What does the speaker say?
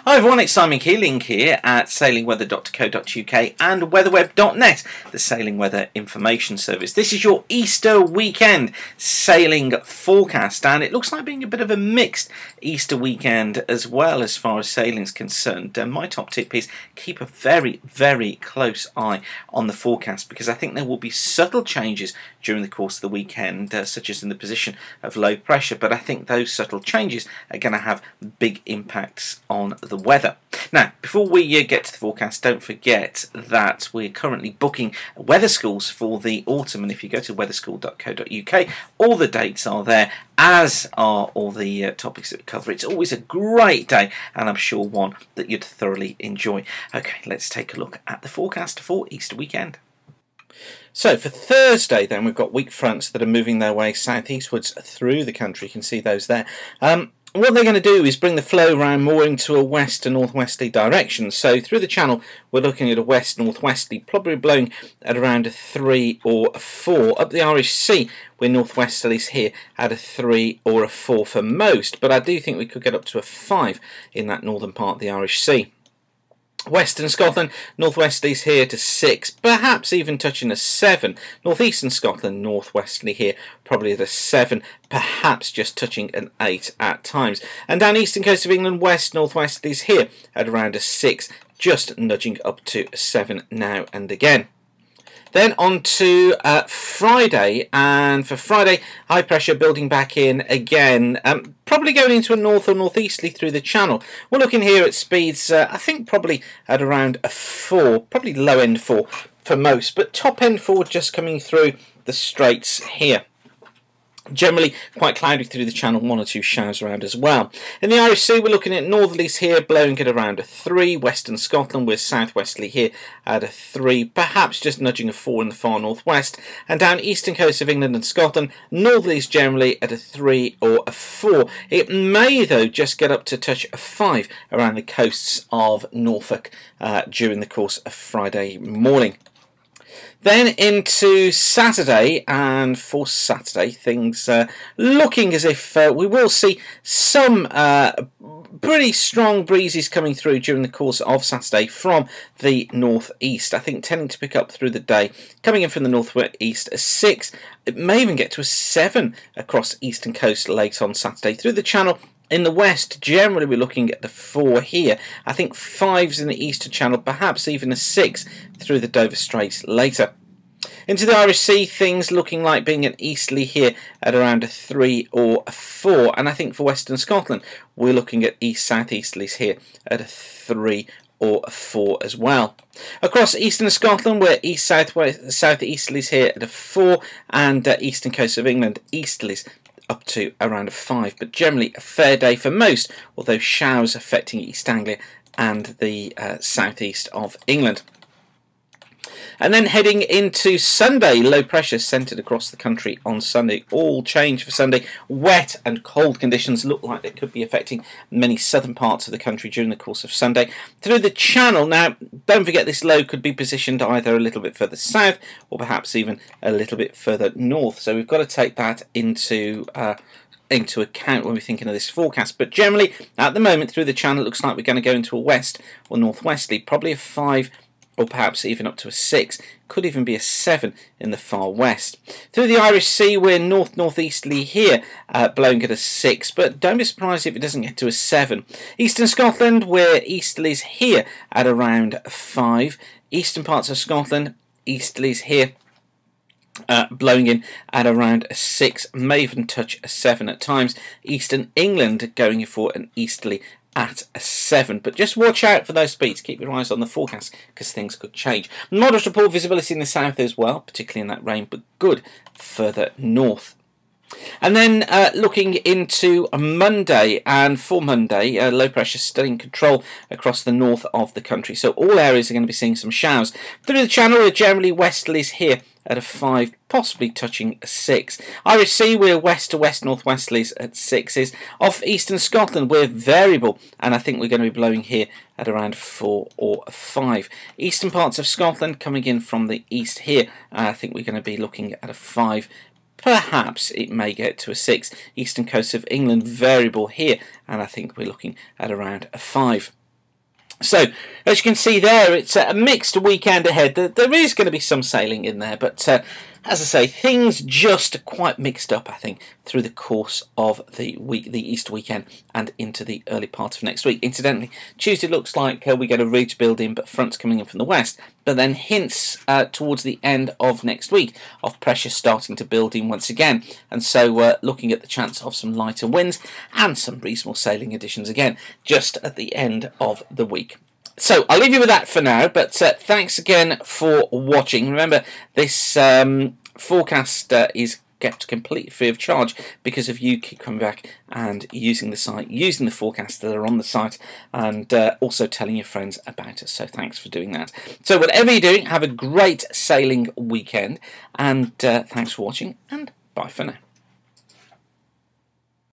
Hi everyone, it's Simon Keeling here at sailingweather.co.uk and weatherweb.net, the sailing weather information service. This is your Easter weekend sailing forecast, and it looks like being a bit of a mixed Easter weekend as well as far as sailing is concerned. My top tip is keep a very close eye on the forecast, because I think there will be subtle changes during the course of the weekend, such as in the position of low pressure, but I think those subtle changes are going to have big impacts on the weather. Now, before we get to the forecast, don't forget that we're currently booking weather schools for the autumn, and if you go to weatherschool.co.uk, all the dates are there, as are all the topics that we cover. It's always a great day, and I'm sure one that you'd thoroughly enjoy. Okay, let's take a look at the forecast for Easter weekend. So for Thursday then, we've got weak fronts that are moving their way southeastwards through the country. You can see those there. What they're going to do is bring the flow around more into a west to northwesterly direction. So through the channel, we're looking at a west northwesterly, probably blowing at around a 3 or a 4. Up the Irish Sea, we're northwesterlies here at a 3 or a 4 for most, but I do think we could get up to a 5 in that northern part of the Irish Sea. Western Scotland, northwesterlies here to 6, perhaps even touching a 7. Northeastern Scotland, northwesterly here, probably at a 7, perhaps just touching an 8 at times. And down eastern coast of England, west northwesterlies here at around a 6, just nudging up to a 7 now and again. Then on to Friday, and for Friday, high pressure building back in again, probably going into a north or northeasterly through the channel. We're looking here at speeds, I think probably at around a 4, probably low end 4 for most, but top end 4 just coming through the straits here. Generally quite cloudy through the channel, 1 or 2 showers around as well. In the Irish Sea, we're looking at northerlies here, blowing at around a 3. Western Scotland, we're southwesterly here at a 3, perhaps just nudging a 4 in the far northwest. And down eastern coast of England and Scotland, northerlies generally at a 3 or a 4. It may, though, just get up to touch a 5 around the coasts of Norfolk during the course of Friday morning. Then into Saturday, and for Saturday things looking as if we will see some pretty strong breezes coming through during the course of Saturday from the northeast. I think tending to pick up through the day, coming in from the northeast a 6. It may even get to a 7 across eastern coast late on Saturday. Through the channel in the west, generally we're looking at the 4 here. I think 5s in the eastern channel, perhaps even a 6 through the Dover Straits later. Into the Irish Sea, things looking like being an easterly here at around a 3 or a 4. And I think for Western Scotland, we're looking at east-southeasterlies here at a 3 or a 4 as well. Across eastern Scotland, we're east-southeasterlies here at a 4, and eastern coast of England, easterlies up to around a 5, but generally a fair day for most, although showers affecting East Anglia and the southeast of England. And then heading into Sunday, low pressure centred across the country on Sunday. All change for Sunday. Wet and cold conditions look like they could be affecting many southern parts of the country during the course of Sunday. Through the channel, now don't forget this low could be positioned either a little bit further south or perhaps even a little bit further north. So we've got to take that into account when we're thinking of this forecast. But generally, at the moment, through the channel, it looks like we're going to go into a west or northwesterly, probably a 5 or perhaps even up to a 6, could even be a 7 in the far west. Through the Irish Sea, we're north-northeasterly here, blowing at a 6, but don't be surprised if it doesn't get to a 7. Eastern Scotland, we're easterlies here at around a 5. Eastern parts of Scotland, easterlies here, blowing in at around a 6, may even touch a 7 at times. Eastern England going for an easterly at a 7, but just watch out for those speeds. Keep your eyes on the forecast because things could change. Moderate to poor visibility in the south as well, particularly in that rain, but good further north. And then looking into Monday, and for Monday, low pressure still in control across the north of the country, so all areas are going to be seeing some showers. Through the channel, we're generally westerlies here at a 5, possibly touching a 6. Irish Sea, we're west to west northwesterlies at 6s. Off eastern Scotland, we're variable, and I think we're going to be blowing here at around 4 or a 5. Eastern parts of Scotland coming in from the east here, I think we're going to be looking at a 5. Perhaps it may get to a 6. Eastern coast of England variable here, and I think we're looking at around a 5. So, as you can see there, it's a mixed weekend ahead. There is going to be some sailing in there, but as I say, things just quite mixed up, I think, through the course of the week, the Easter weekend, and into the early part of next week. Incidentally, Tuesday looks like we get a ridge building, but fronts coming in from the west, but then hints towards the end of next week of pressure starting to build in once again, and so looking at the chance of some lighter winds and some reasonable sailing conditions again, just at the end of the week. So I'll leave you with that for now, but thanks again for watching. Remember, this forecast is kept completely free of charge because of you keep coming back and using the site, using the forecasts that are on the site, and also telling your friends about us. So thanks for doing that. So whatever you're doing, have a great sailing weekend, and thanks for watching, and bye for now.